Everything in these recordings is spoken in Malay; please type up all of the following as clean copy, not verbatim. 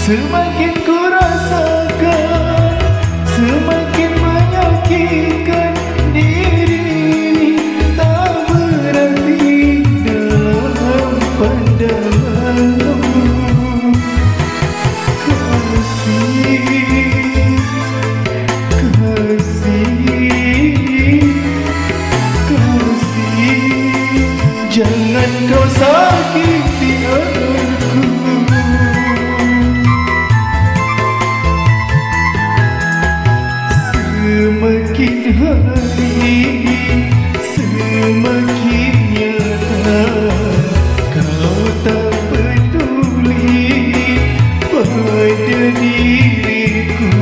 Semakin ku rasakan, semakin meyakinkan diri tak berarti dalam pandanganmu. Kasih, kasih, kasih, jangan kau sakiti aku. Semakin hari, semakin nyata kau tak peduli pada diriku.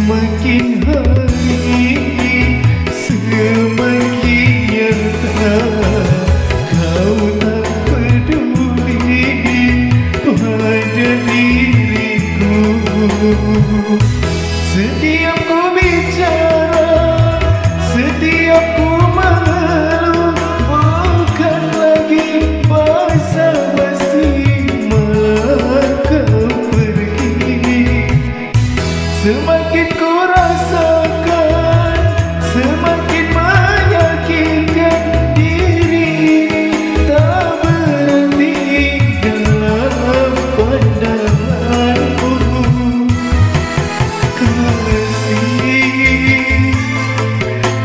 Semakin hari, semakin nyata kau tak peduli pada diriku. Setiap ku bicara, setiap ku mengeluh, bukan lagi basa-basi, malah kau pergi. Semakin ku rasakan, semakin meyakinkan diri tak berarti dalam pandanganmu. Kasih,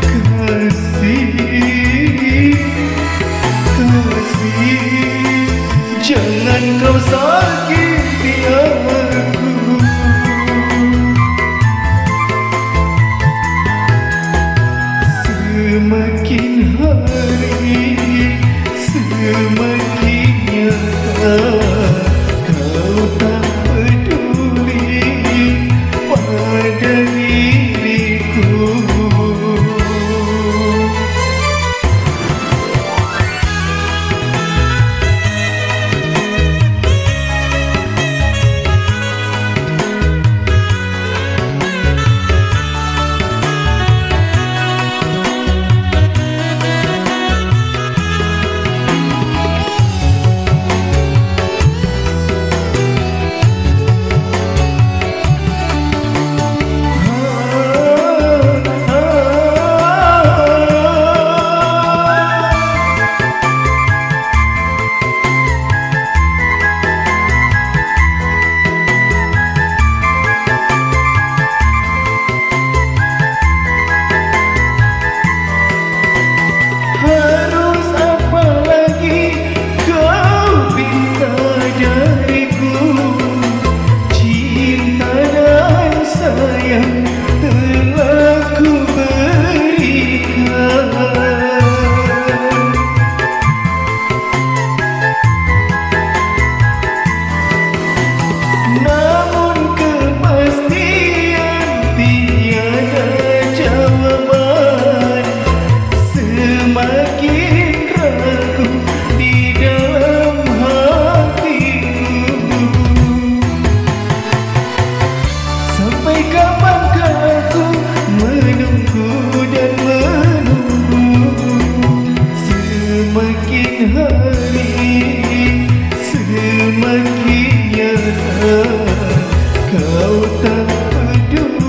kasih, kasih, jangan kau sakiti aku. Semakin hari, semakin nyata kau tak peduli pada diriku. kau tak peduli.